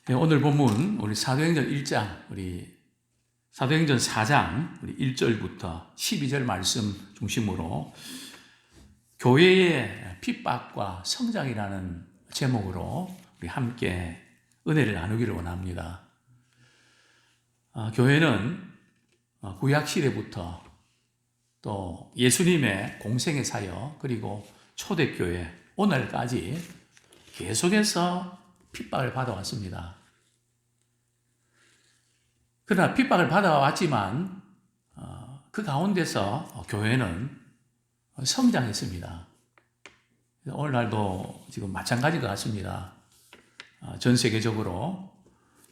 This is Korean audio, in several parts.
네, 오늘 본문 우리 사도행전 1장, 사도행전 4장 1절부터 12절 말씀 중심으로 교회의 핍박과 성장이라는 제목으로 우리 함께 은혜를 나누기를 원합니다. 교회는 구약 시대부터 또 예수님의 공생의 사역 그리고 초대교회 오늘까지 계속해서 핍박을 받아왔습니다. 그러나 핍박을 받아왔지만 그 가운데서 교회는 성장했습니다. 오늘날도 지금 마찬가지인 것 같습니다. 전 세계적으로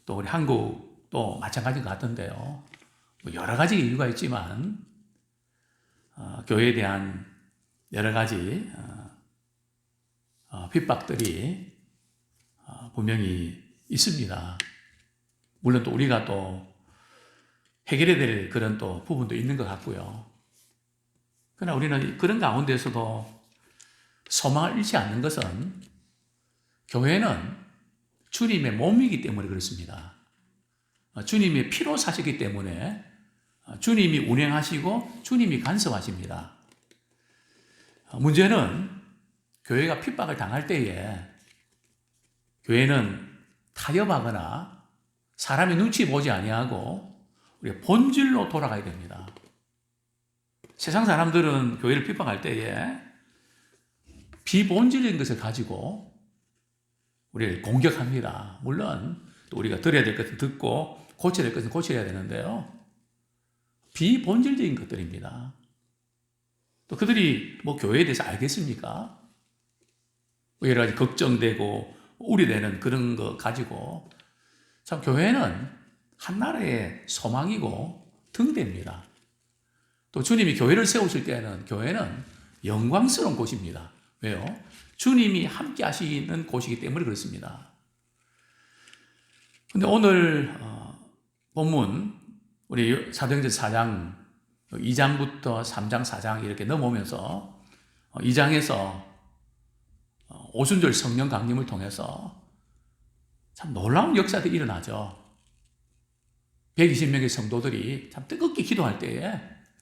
또 우리 한국도 마찬가지인 것 같은데요. 여러 가지 이유가 있지만 교회에 대한 여러 가지 핍박들이 분명히 있습니다. 물론 또 우리가 또 해결해야 될 그런 또 부분도 있는 것 같고요. 그러나 우리는 그런 가운데서도 소망을 잃지 않는 것은 교회는 주님의 몸이기 때문에 그렇습니다. 주님이 피로 사셨기 때문에 주님이 운행하시고 주님이 간섭하십니다. 문제는 교회가 핍박을 당할 때에 교회는 타협하거나 사람의 눈치 보지 아니하고 우리가 본질로 돌아가야 됩니다. 세상 사람들은 교회를 핍박할 때에 비본질적인 것을 가지고 우리를 공격합니다. 물론 또 우리가 들어야 될 것은 듣고 고쳐야 될 것은 고쳐야 되는데요. 비본질적인 것들입니다. 또 그들이 교회에 대해서 알겠습니까? 여러 가지 걱정되고 우려되는 그런 거 가지고 참 교회는 한나라의 소망이고 등대입니다. 또 주님이 교회를 세우실 때는 교회는 영광스러운 곳입니다. 왜요? 주님이 함께 하시는 곳이기 때문에 그렇습니다. 근데 오늘 본문 우리 사도행전 4장 2장부터 3장 4장 이렇게 넘어오면서 2장에서 오순절 성령 강림을 통해서 참 놀라운 역사들이 일어나죠. 120명의 성도들이 참 뜨겁게 기도할 때에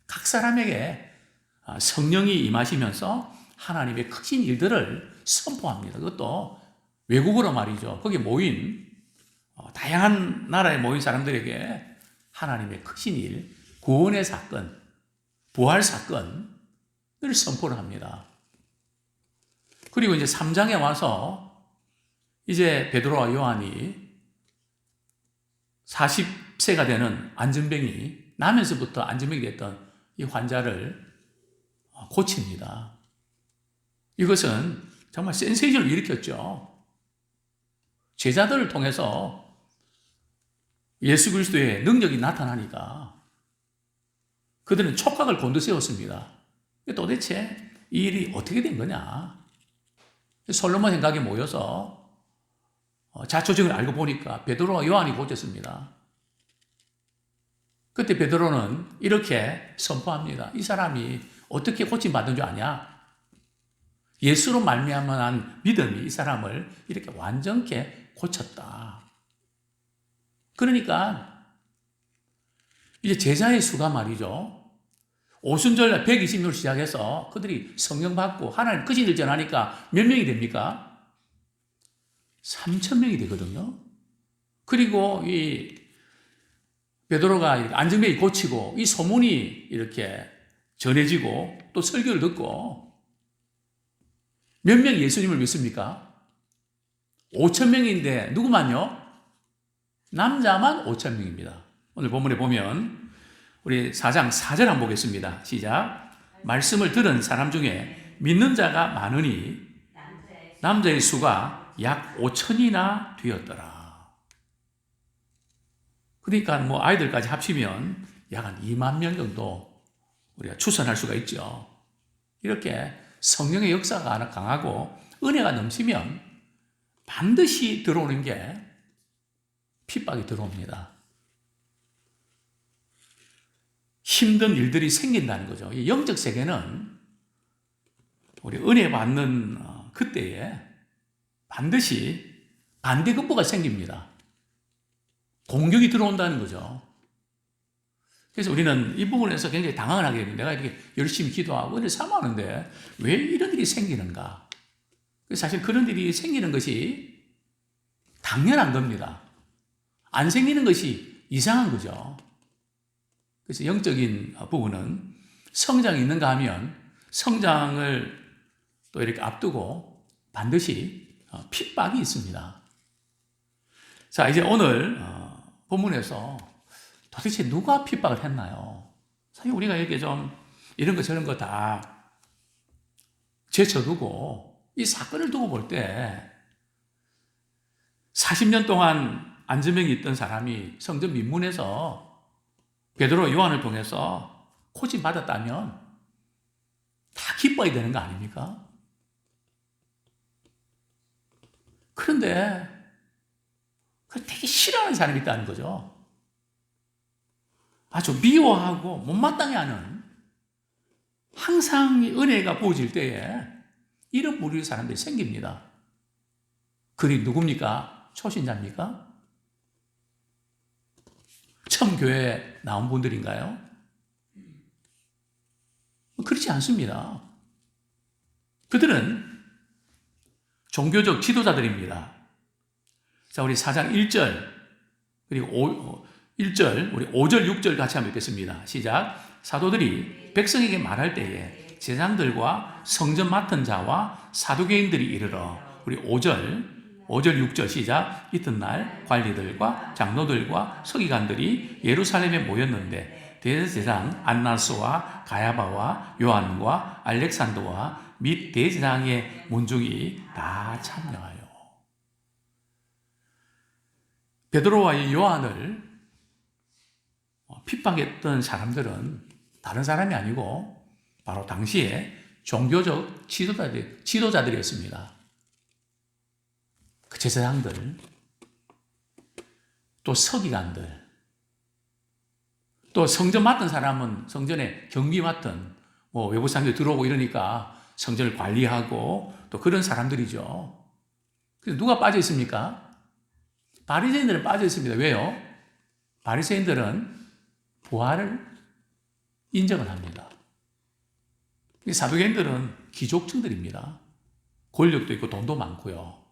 각 사람에게 성령이 임하시면서 하나님의 크신 일들을 선포합니다. 그것도 외국어로 말이죠. 거기 모인 다양한 나라에 모인 사람들에게 하나님의 크신 일, 구원의 사건, 부활 사건을 선포를 합니다. 그리고 이제 3장에 와서 이제 베드로와 요한이 40세가 되는 안전병이 나면서부터 안전병이 됐던 이 환자를 고칩니다. 이것은 정말 센세이션을 일으켰죠. 제자들을 통해서 예수 그리스도의 능력이 나타나니까 그들은 촉각을 곤두세웠습니다. 도대체 이 일이 어떻게 된 거냐? 솔로몬 생각에 모여서 자초정을 알고 보니까 베드로와 요한이 고쳤습니다. 그때 베드로는 이렇게 선포합니다. 이 사람이 어떻게 고침받은 줄 아냐? 예수로 말미암은 믿음이 이 사람을 이렇게 완전케 고쳤다. 그러니까 이제 제자의 수가 말이죠. 오순절날 120명을 시작해서 그들이 성령 받고 하나님 크신 일 전하니까 몇 명이 됩니까? 3,000명이 되거든요. 그리고 이 베드로가 안전병이 고치고 이 소문이 이렇게 전해지고 또 설교를 듣고 몇 명이 예수님을 믿습니까? 5,000명인데 누구만요? 남자만 5,000명입니다. 오늘 본문에 보면 우리 4장 4절 한번 보겠습니다. 시작. 말씀을 들은 사람 중에 믿는 자가 많으니 남자의 수가 약 5,000이나 되었더라. 그러니까 아이들까지 합치면 약 한 2만 명 정도 우리가 추산할 수가 있죠. 이렇게 성령의 역사가 강하고 은혜가 넘치면 반드시 들어오는 게 핍박이 들어옵니다. 힘든 일들이 생긴다는 거죠. 이 영적 세계는 우리 은혜 받는 그때에 반드시 반대급부가 생깁니다. 공격이 들어온다는 거죠. 그래서 우리는 이 부분에서 굉장히 당황을 하게 됩니다. 내가 이렇게 열심히 기도하고 이렇게 사모하는데 왜 이런 일이 생기는가? 사실 그런 일이 생기는 것이 당연한 겁니다. 안 생기는 것이 이상한 거죠. 그래서 영적인 부분은 성장이 있는가 하면 성장을 또 이렇게 앞두고 반드시 핍박이 있습니다. 자, 이제 오늘 본문에서 도대체 누가 핍박을 했나요? 사실 우리가 이렇게 좀 이런 거 저런 거 다 제쳐두고 이 사건을 두고 볼 때 40년 동안 안전병이 있던 사람이 성전 민문에서 베드로 요한을 통해서 코치 받았다면 다 기뻐야 되는 거 아닙니까? 그런데 되게 싫어하는 사람이 있다는 거죠. 아주 미워하고 못마땅해 하는, 항상 은혜가 부어질 때에 이런 부류의 사람들이 생깁니다. 그들이 누굽니까? 초신자입니까? 처음 교회에 나온 분들인가요? 그렇지 않습니다. 그들은 종교적 지도자들입니다. 자, 우리 4장 1절, 그리고 1절, 우리 5절, 6절 같이 한번 읽겠습니다. 시작. 사도들이 백성에게 말할 때에 제장들과 성전 맡은 자와 사두개인들이 이르러, 우리 5절, 6절 시작. 이튿날 관리들과 장로들과 서기관들이 예루살렘에 모였는데 대제사장 안나스와 가야바와 요한과 알렉산더와 및 대제사장의 문중이 다 참여하여 베드로와 요한을 핍박했던 사람들은 다른 사람이 아니고 바로 당시에 종교적 지도자들이었습니다. 그 제사장들, 또 서기관들, 또 성전 맡은 사람은 성전에 경비 맡은 외부 사람들이 들어오고 이러니까 성전을 관리하고 또 그런 사람들이죠. 그래서 누가 빠져 있습니까? 바리새인들은 빠져 있습니다. 왜요? 바리새인들은 부활을 인정을 합니다. 사두개인들은 귀족층들입니다. 권력도 있고 돈도 많고요.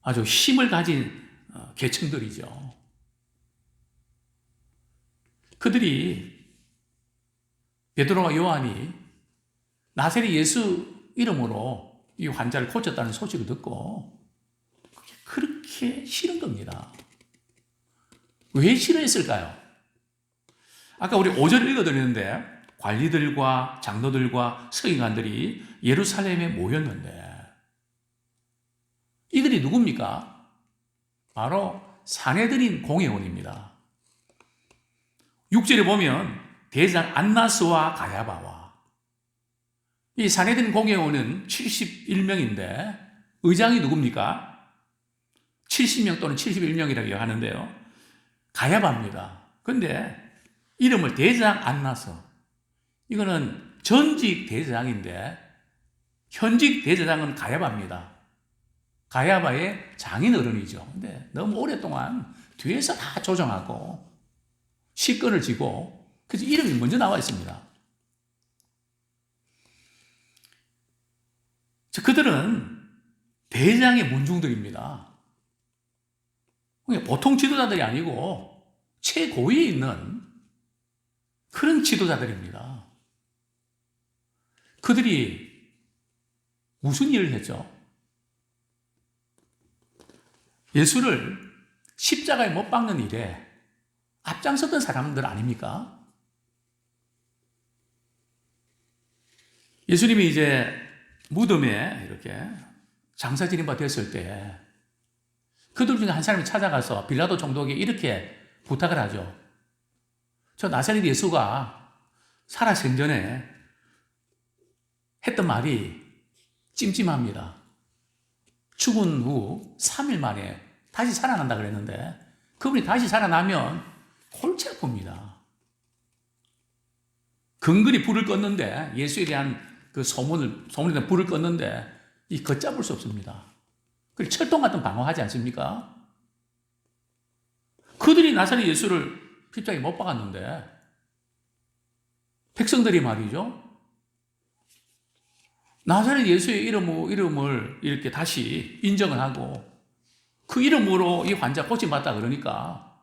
아주 힘을 가진 계층들이죠. 그들이 베드로와 요한이 나사렛 예수 이름으로 이 환자를 고쳤다는 소식을 듣고 그렇게 싫은 겁니다. 왜 싫어했을까요? 아까 우리 5절 읽어드렸는데 관리들과 장로들과 서기관들이 예루살렘에 모였는데 이들이 누굽니까? 바로 산헤드린 공회원입니다. 6절에 보면 대제사장 안나스와 가야바와, 이 산헤드린 공회원은 71명인데 의장이 누굽니까? 70명 또는 71명이라고 하는데요. 가야바입니다. 그런데 이름을 대제사장 안나스, 이거는 전직 대제사장인데 현직 대제사장은 가야바입니다. 가야바의 장인 어른이죠. 근데 너무 오랫동안 뒤에서 다 조정하고 식권을 쥐고, 그래서 이름이 먼저 나와 있습니다. 그들은 대장의 문중들입니다. 보통 지도자들이 아니고 최고위에 있는 그런 지도자들입니다. 그들이 무슨 일을 했죠? 예수를 십자가에 못 박는 일에 앞장섰던 사람들 아닙니까? 예수님이 이제 무덤에 이렇게 장사지림바 됐을 때 그들 중에 한 사람이 찾아가서 빌라도 총독에게 이렇게 부탁을 하죠. 저 나사렛 예수가 살아 생전에 했던 말이 찜찜합니다. 죽은 후 3일 만에 다시 살아난다 그랬는데 그분이 다시 살아나면 골치 아픕니다. 근근히 불을 껐는데, 예수에 대한 그 소문에 대한 불을 껐는데 이 걷잡을 수 없습니다. 그리고 철통 같은 방어하지 않습니까? 그들이 나사렛 예수를 십자가에 못 박았는데 백성들이 말이죠. 나사렛 예수의 이름을 이렇게 다시 인정을 하고 그 이름으로 이 환자 고침받다 그러니까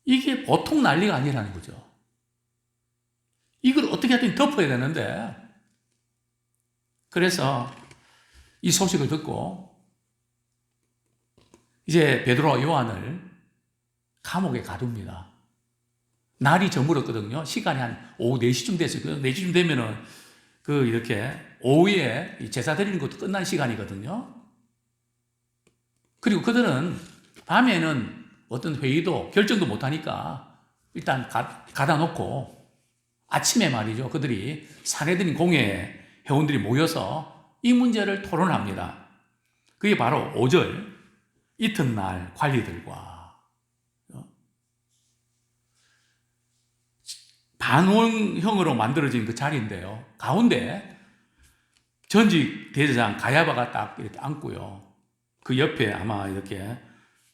이게 보통 난리가 아니라는 거죠. 이걸 어떻게 하든 덮어야 되는데 그래서 이 소식을 듣고 이제 베드로와 요한을 감옥에 가둡니다. 날이 저물었거든요. 시간이 한 오후 4시쯤 됐어요. 4시쯤 되면은 이렇게 오후에 제사 드리는 것도 끝난 시간이거든요. 그리고 그들은 밤에는 어떤 회의도 결정도 못하니까 일단 가다 놓고 아침에 말이죠. 그들이 산헤드린 공회 회원들이 모여서 이 문제를 토론합니다. 그게 바로 5절 이튿날 관리들과 반원형으로 만들어진 그 자리인데요. 가운데 전직 대제사장 가야바가 딱 이렇게 앉고요. 그 옆에 아마 이렇게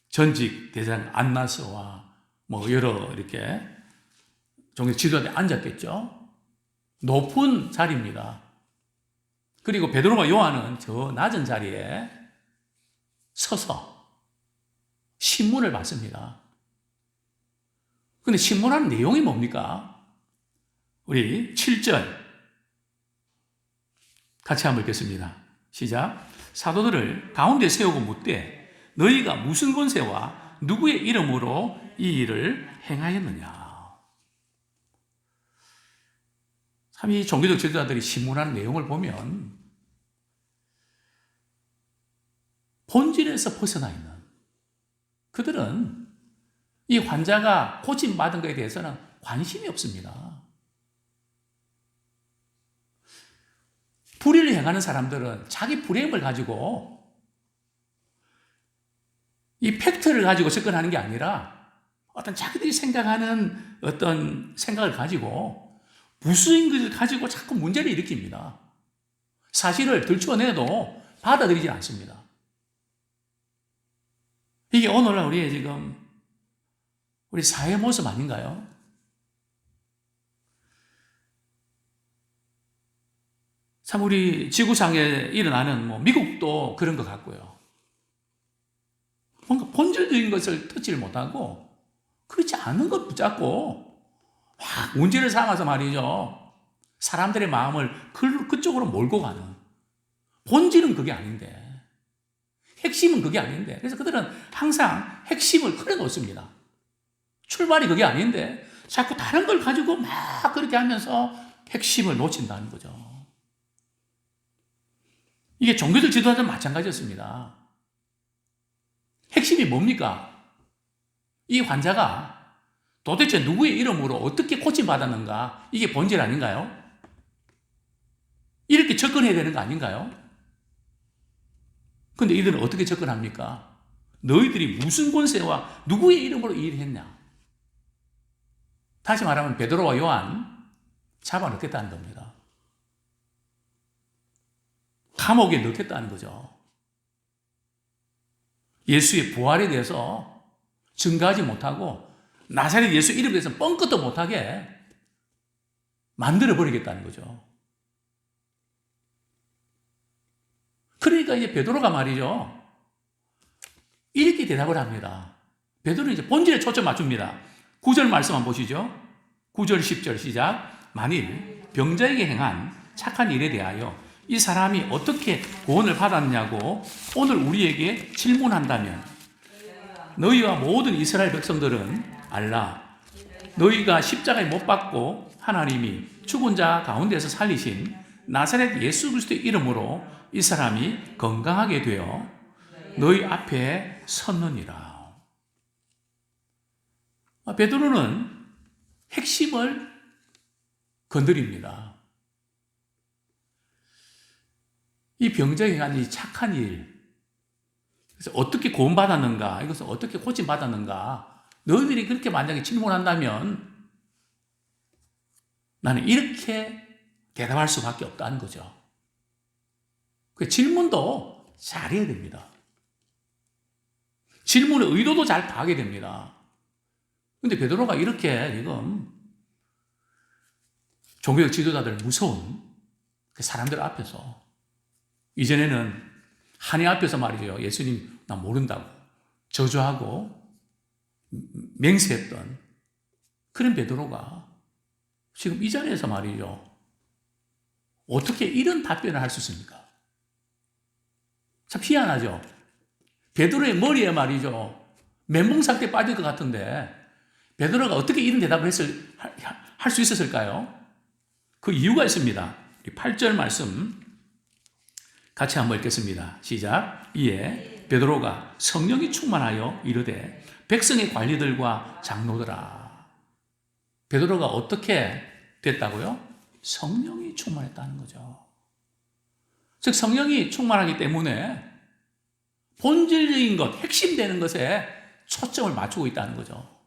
전직 대제사장 안나스와 여러 이렇게 종교 지도자들이 앉았겠죠. 높은 자리입니다. 그리고 베드로와 요한은 저 낮은 자리에 서서 신문을 받습니다. 근데 신문하는 내용이 뭡니까? 우리 7절 같이 한번 읽겠습니다. 시작. 사도들을 가운데 세우고 묻되 너희가 무슨 권세와 누구의 이름으로 이 일을 행하였느냐. 참 이 종교적 지도자들이 신문하는 내용을 보면 본질에서 벗어나 있는 그들은 이 환자가 고침받은 것에 대해서는 관심이 없습니다. 불의를 행하는 사람들은 자기 불행을 가지고 이 팩트를 가지고 접근하는 게 아니라 어떤 자기들이 생각하는 어떤 생각을 가지고 무수인 것을 가지고 자꾸 문제를 일으킵니다. 사실을 들추어내도 받아들이지 않습니다. 이게 오늘날 우리의 지금 우리 사회 모습 아닌가요? 참 우리 지구상에 일어나는 미국도 그런 것 같고요. 뭔가 본질적인 것을 듣지를 못하고 그렇지 않은 것 붙잡고 막 문제를 삼아서 말이죠. 사람들의 마음을 그쪽으로 몰고 가는 본질은 그게 아닌데 핵심은 그게 아닌데 그래서 그들은 항상 핵심을 흐려놓습니다. 출발이 그게 아닌데 자꾸 다른 걸 가지고 막 그렇게 하면서 핵심을 놓친다는 거죠. 이게 종교적 지도자들은 마찬가지였습니다. 핵심이 뭡니까? 이 환자가 도대체 누구의 이름으로 어떻게 고침받았는가? 이게 본질 아닌가요? 이렇게 접근해야 되는 거 아닌가요? 근데 이들은 어떻게 접근합니까? 너희들이 무슨 권세와 누구의 이름으로 이 일을 했냐? 다시 말하면 베드로와 요한 잡아넣겠다는 겁니다. 감옥에 넣겠다는 거죠. 예수의 부활에 대해서 증거하지 못하고 나사렛 예수 이름에 대해서 뻥끗도 못하게 만들어버리겠다는 거죠. 그러니까 이제 베드로가 말이죠. 이렇게 대답을 합니다. 베드로는 이제 본질에 초점 맞춥니다. 9절 말씀 한번 보시죠. 9절 10절 시작. 만일 병자에게 행한 착한 일에 대하여 이 사람이 어떻게 구원을 받았냐고 오늘 우리에게 질문한다면 너희와 모든 이스라엘 백성들은 알라. 너희가 십자가에 못 박고 하나님이 죽은 자 가운데서 살리신 나사렛 예수 그리스도의 이름으로 이 사람이 건강하게 되어 너희 앞에 섰느니라. 베드로는 핵심을 건드립니다. 이 병자에게 한 이 착한 일, 그래서 어떻게 구원받았는가, 이것을 어떻게 고침받았는가, 너희들이 그렇게 만약에 질문한다면 나는 이렇게 대답할 수밖에 없다는 거죠. 그 질문도 잘해야 됩니다. 질문의 의도도 잘 파악이 됩니다. 근데 베드로가 이렇게 지금 종교적 지도자들 무서운 그 사람들 앞에서, 이전에는 한이 앞에서 말이죠, 예수님 나 모른다고 저주하고 맹세했던 그런 베드로가 지금 이 자리에서 말이죠, 어떻게 이런 답변을 할 수 있습니까? 참 희한하죠. 베드로의 머리에 말이죠, 멘붕상태에 빠질 것 같은데 베드로가 어떻게 이런 대답을 할 수 있었을까요? 그 이유가 있습니다. 8절 말씀 같이 한번 읽겠습니다. 시작. 이에 베드로가 성령이 충만하여 이르되 백성의 관리들과 장로들아. 베드로가 어떻게 됐다고요? 성령이 충만했다는 거죠. 즉 성령이 충만하기 때문에 본질적인 것, 핵심되는 것에 초점을 맞추고 있다는 거죠.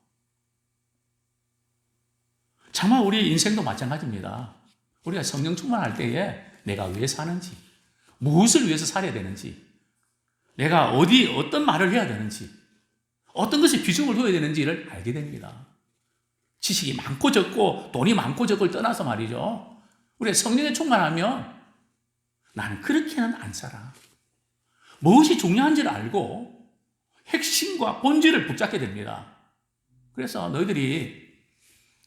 차마 우리 인생도 마찬가지입니다. 우리가 성령 충만할 때에 내가 왜 사는지, 무엇을 위해서 살아야 되는지, 내가 어떤 말을 해야 되는지, 어떤 것에 비중을 둬야 되는지를 알게 됩니다. 지식이 많고 적고 돈이 많고 적고를 떠나서 말이죠, 우리가 성령에 충만하면 나는 그렇게는 안 살아. 무엇이 중요한지를 알고 핵심과 본질을 붙잡게 됩니다. 그래서 너희들이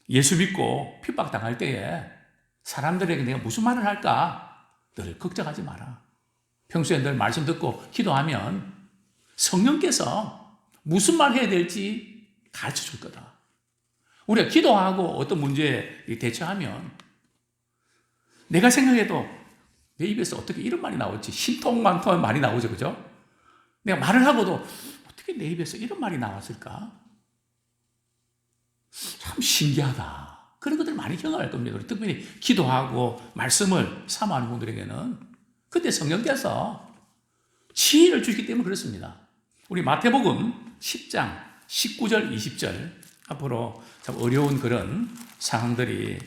예수 믿고 핍박당할 때에 사람들에게 내가 무슨 말을 할까 늘 걱정하지 마라. 평소에 늘 말씀 듣고 기도하면 성령께서 무슨 말 해야 될지 가르쳐 줄 거다. 우리가 기도하고 어떤 문제에 대처하면 내가 생각해도 내 입에서 어떻게 이런 말이 나올지 신통망통한 말이 나오죠. 그죠? 내가 말을 하고도 어떻게 내 입에서 이런 말이 나왔을까? 참 신기하다. 그런 것들 많이 경험할 겁니다. 특별히 기도하고 말씀을 사모하는 분들에게는. 그때 성령께서 지혜를 주시기 때문에 그렇습니다. 우리 마태복음 10장 19절 20절 앞으로 참 어려운 그런 상황들이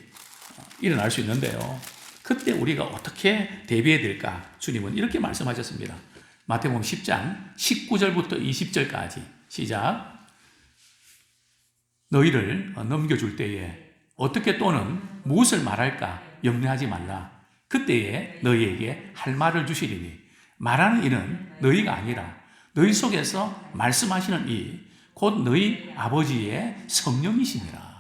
일어날 수 있는데요. 그때 우리가 어떻게 대비해야 될까? 주님은 이렇게 말씀하셨습니다. 마태복음 10장 19절부터 20절까지 시작. 너희를 넘겨줄 때에 어떻게 또는 무엇을 말할까 염려하지 말라. 그때에 너희에게 할 말을 주시리니 말하는 이는 너희가 아니라 너희 속에서 말씀하시는 이 곧 너희 아버지의 성령이시니라.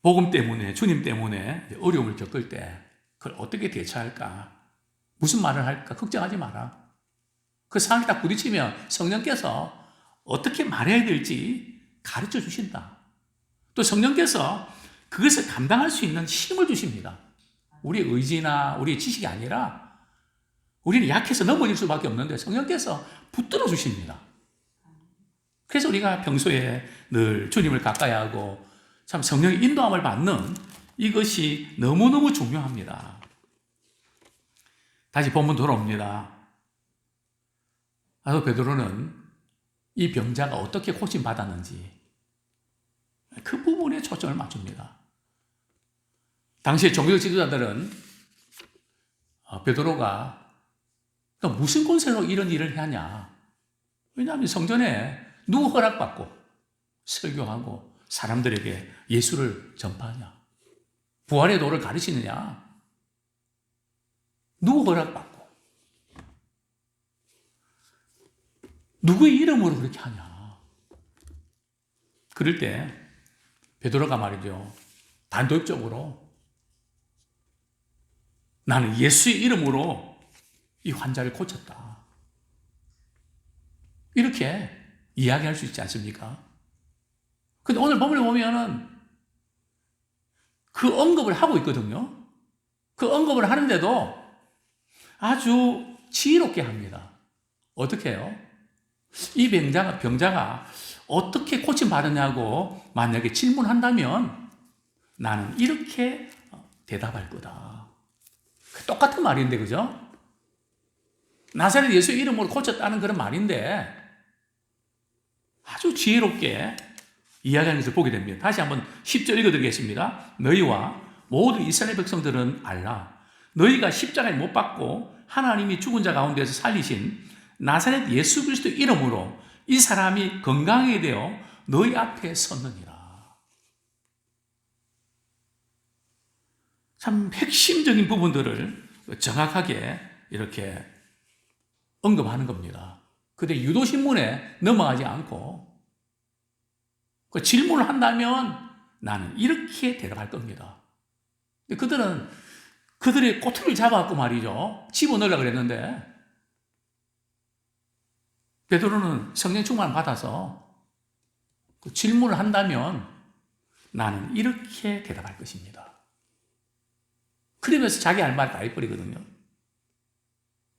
복음 때문에, 주님 때문에 어려움을 겪을 때 그걸 어떻게 대처할까? 무슨 말을 할까? 걱정하지 마라. 그 상황에 딱 부딪히면 성령께서 어떻게 말해야 될지 가르쳐 주신다. 또 성령께서 그것을 감당할 수 있는 힘을 주십니다. 우리의 의지나 우리의 지식이 아니라 우리는 약해서 넘어질 수밖에 없는데 성령께서 붙들어 주십니다. 그래서 우리가 평소에 늘 주님을 가까이 하고 참 성령의 인도함을 받는 이것이 너무너무 중요합니다. 다시 본문 돌아옵니다. 사도 베드로는 이 병자가 어떻게 고침받았는지 그 부분에 초점을 맞춥니다. 당시에 종교적 지도자들은 베드로가 무슨 권세로 이런 일을 하냐. 왜냐하면 성전에 누구 허락받고 설교하고 사람들에게 예수를 전파하냐. 부활의 도를 가르치느냐. 누구 허락받고 누구의 이름으로 그렇게 하냐. 그럴 때 베드로가 말이죠, 단도직적으로 나는 예수의 이름으로 이 환자를 고쳤다. 이렇게 이야기할 수 있지 않습니까? 근데 오늘 본문에 보면은 그 언급을 하고 있거든요. 그 언급을 하는데도 아주 지혜롭게 합니다. 어떻게 해요? 이 병자가 어떻게 고침받았냐고 만약에 질문한다면 나는 이렇게 대답할 거다. 똑같은 말인데, 그죠? 나사렛 예수 이름으로 고쳤다는 그런 말인데 아주 지혜롭게 이야기하는 것을 보게 됩니다. 다시 한번 10절 읽어드리겠습니다. 너희와 모든 이스라엘 백성들은 알라. 너희가 십자가에 못 박고 하나님이 죽은 자 가운데서 살리신 나사렛 예수 그리스도 이름으로 이 사람이 건강하게 되어 너희 앞에 섰느니라. 참 핵심적인 부분들을 정확하게 이렇게 언급하는 겁니다. 근데 유도신문에 넘어가지 않고 그 질문을 한다면 나는 이렇게 대답할 겁니다. 그들은 그들의 꼬투리를 잡아갖고 말이죠. 집어넣으려고 그랬는데 베드로는 성령 충만을 받아서 그 질문을 한다면 나는 이렇게 대답할 것입니다. 그러면서 자기 할 말 다 해버리거든요.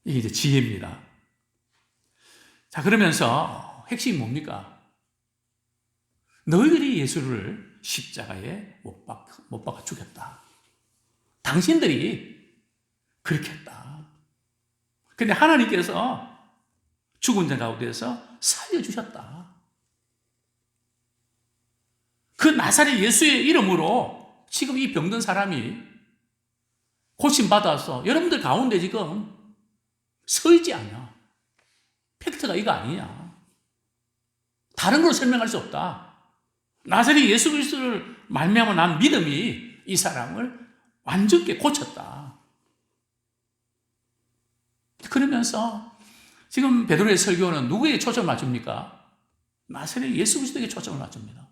이게 이제 지혜입니다. 자, 그러면서 핵심이 뭡니까? 너희들이 예수를 십자가에 못 박아 죽였다. 당신들이 그렇게 했다. 근데 하나님께서 죽은 자 가운데서 살려주셨다. 그 나사렛 예수의 이름으로 지금 이 병든 사람이 고침받아서 여러분들 가운데 지금 서 있지 않냐. 팩트가 이거 아니냐. 다른 걸로 설명할 수 없다. 나사렛 예수 그리스도를 말미암아 난 믿음이 이 사람을 완전히 고쳤다. 그러면서 지금 베드로의 설교는 누구에게 초점을 맞춥니까? 나사렛 예수 그리스도에게 초점을 맞춥니다.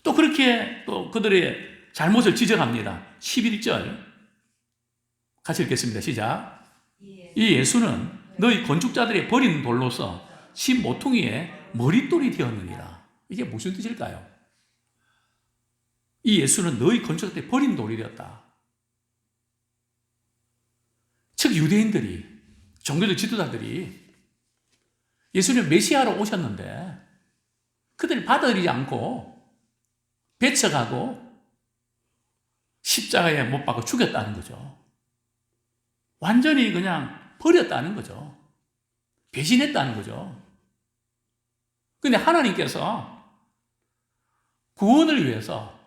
또 그렇게 또 그들의 잘못을 지적합니다. 11절 같이 읽겠습니다. 시작. 이 예수는 너희 건축자들의 버린 돌로서 집 모퉁이에 머릿돌이 되었느니라. 이게 무슨 뜻일까요? 이 예수는 너희 건축자들의 버린 돌이 되었다. 즉 유대인들이, 종교적 지도자들이 예수님 메시아로 오셨는데 그들을 받아들이지 않고 배척하고 십자가에 못 박아 죽였다는 거죠. 완전히 그냥 버렸다는 거죠. 배신했다는 거죠. 근데 하나님께서 구원을 위해서,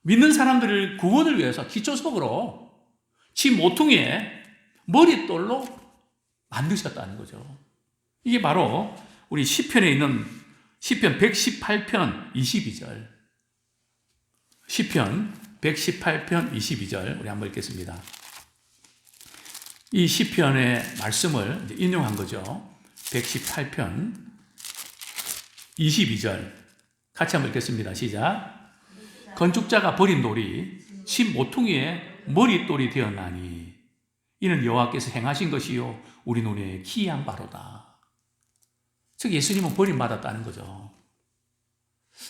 믿는 사람들을 구원을 위해서 기초석으로 집 모퉁이에 머릿돌로 만드셨다는 거죠. 이게 바로 우리 시편에 있는 시편 118편 22절. 시편 118편 22절 우리 한번 읽겠습니다. 이 시편의 말씀을 인용한 거죠. 118편 22절 같이 한번 읽겠습니다. 시작. 건축자가 버린 돌이 집 모퉁이에 머릿돌이 되었나니 이는 여호와께서 행하신 것이요 우리 눈에 기이한 바로다. 즉 예수님은 버림받았다는 거죠.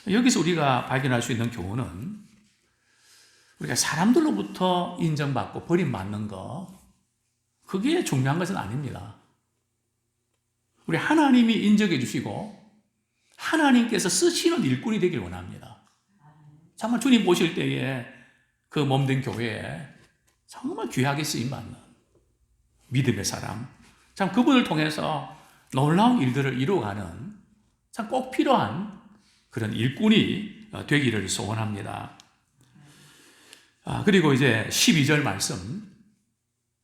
여기서 우리가 발견할 수 있는 교훈은 우리가 사람들로부터 인정받고 버림받는 거 그게 중요한 것은 아닙니다. 우리 하나님이 인정해 주시고 하나님께서 쓰시는 일꾼이 되길 원합니다. 정말 주님 보실 때에 그 몸된 교회에 정말 귀하게 쓰임받는 믿음의 사람, 참 그분을 통해서 놀라운 일들을 이루어가는 참 꼭 필요한 그런 일꾼이 되기를 소원합니다. 그리고 이제 12절 말씀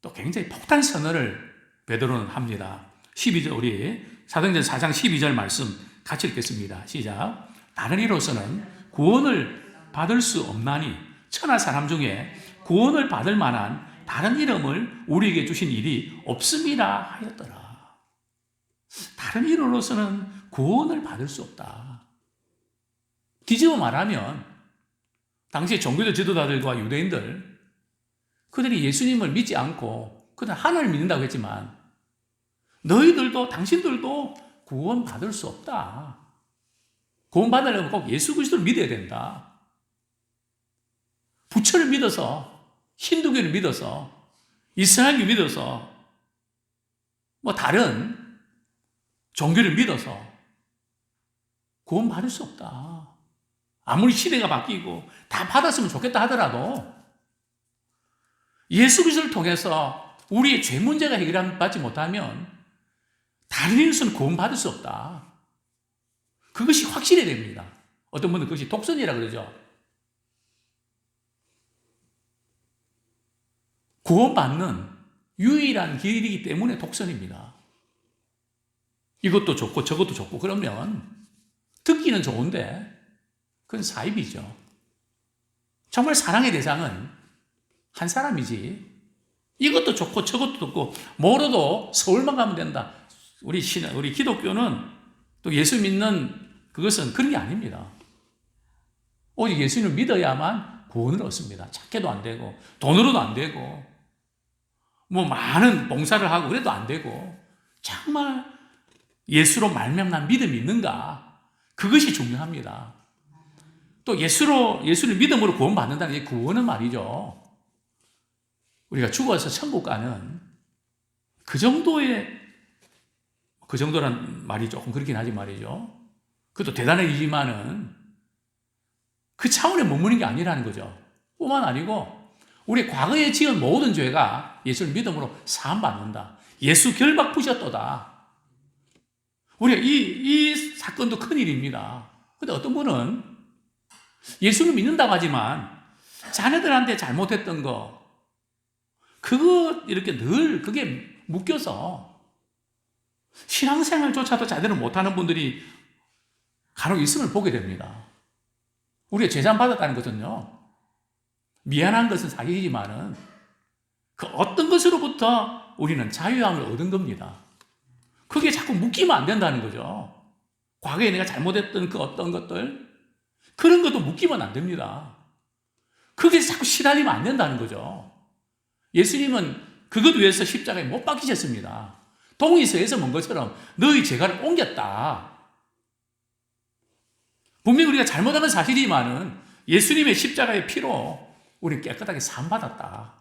또 굉장히 폭탄 선언을 베드로는 합니다. 12절 우리 사도행전 4장 12절 말씀 같이 읽겠습니다. 시작. 다른 이로서는 구원을 받을 수 없나니 천하 사람 중에 구원을 받을 만한 다른 이름을 우리에게 주신 일이 없음이라 하였더라. 다른 이름으로서는 구원을 받을 수 없다. 뒤집어 말하면 당시 종교적 지도자들과 유대인들 그들이 예수님을 믿지 않고 그들 하나님을 믿는다고 했지만 너희들도 당신들도 구원받을 수 없다. 구원받으려면 꼭 예수 그리스도를 믿어야 된다. 부처를 믿어서 힌두교를 믿어서 이스라엘을 믿어서 뭐 다른 종교를 믿어서 구원받을 수 없다. 아무리 시대가 바뀌고 다 받았으면 좋겠다 하더라도 예수 그리스도를 통해서 우리의 죄 문제가 해결받지 못하면 다른 일에서는 구원받을 수 없다. 그것이 확실해야 됩니다. 어떤 분은 그것이 독선이라고 그러죠. 구원받는 유일한 길이기 때문에 독선입니다. 이것도 좋고 저것도 좋고 그러면 듣기는 좋은데 그건 사입이죠. 정말 사랑의 대상은 한 사람이지 이것도 좋고 저것도 좋고 뭐로도 서울만 가면 된다. 우리 기독교는 또 예수 믿는 그것은 그런 게 아닙니다. 오직 예수님을 믿어야만 구원을 얻습니다. 착해도 안 되고 돈으로도 안 되고 뭐 많은 봉사를 하고 그래도 안 되고 정말 예수로 말미암는 믿음이 있는가 그것이 중요합니다. 또 예수를 믿음으로 구원받는다는 게 구원은 말이죠. 우리가 죽어서 천국 가는 그 정도란 말이 조금 그렇긴 하지 말이죠. 그것도 대단한 일이지만은 그 차원에 머무는 게 아니라는 거죠. 뿐만 아니고 우리 과거에 지은 모든 죄가 예수를 믿음으로 사함받는다. 예수 결박 부셨도다. 우리가 이 사건도 큰일입니다. 근데 어떤 분은 예수를 믿는다고 하지만 자녀들한테 잘못했던 거 그거 이렇게 늘 그게 묶여서 신앙생활조차도 제대로 못하는 분들이 간혹 있음을 보게 됩니다. 우리가 죄산 받았다는 것은요, 미안한 것은 사실이지만은 그 어떤 것으로부터 우리는 자유함을 얻은 겁니다. 그게 자꾸 묶이면 안 된다는 거죠. 과거에 내가 잘못했던 그 어떤 것들, 그런 것도 묶이면 안 됩니다. 그게 자꾸 시달리면 안 된다는 거죠. 예수님은 그것 위해서 십자가에 못 박히셨습니다. 동이서에서 먼 것처럼 너희 죄가를 옮겼다. 분명히 우리가 잘못한 사실이지만은 예수님의 십자가의 피로 우리는 깨끗하게 사함받았다.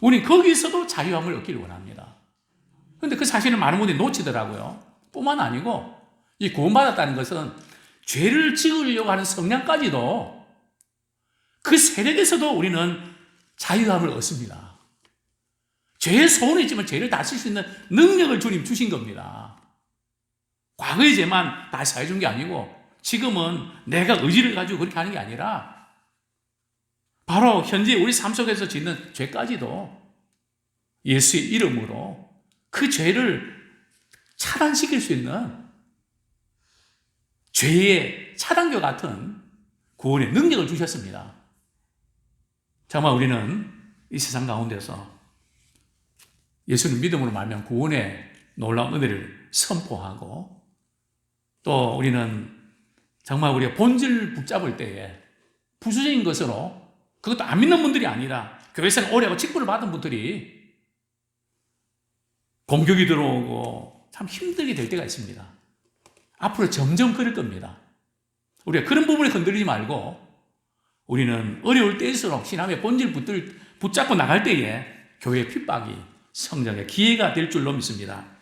우리는 거기서도 자유함을 얻기를 원합니다. 그런데 그 사실을 많은 분들이 놓치더라고요. 뿐만 아니고 이 구원받았다는 것은 죄를 지으려고 하는 성향까지도 그 세력에서도 우리는 자유함을 얻습니다. 죄의 소원이 있지만 죄를 다칠 수 있는 능력을 주님 주신 겁니다. 과거의 죄만 다 사해준 게 아니고 지금은 내가 의지를 가지고 그렇게 하는 게 아니라 바로 현재 우리 삶 속에서 짓는 죄까지도 예수의 이름으로 그 죄를 차단시킬 수 있는 죄의 차단교 같은 구원의 능력을 주셨습니다. 정말 우리는 이 세상 가운데서 예수를 믿음으로 말미암아 구원의 놀라운 은혜를 선포하고 또 우리는 정말 우리가 본질 붙잡을 때에 부수적인 것으로 그것도 안 믿는 분들이 아니라 교회생활 오래 하고 직분을 받은 분들이 공격이 들어오고 참 힘들게 될 때가 있습니다. 앞으로 점점 그럴 겁니다. 우리가 그런 부분에 건드리지 말고 우리는 어려울 때일수록 신앙의 본질 붙잡고 나갈 때에 교회의 핍박이 성장의 기회가 될 줄로 믿습니다.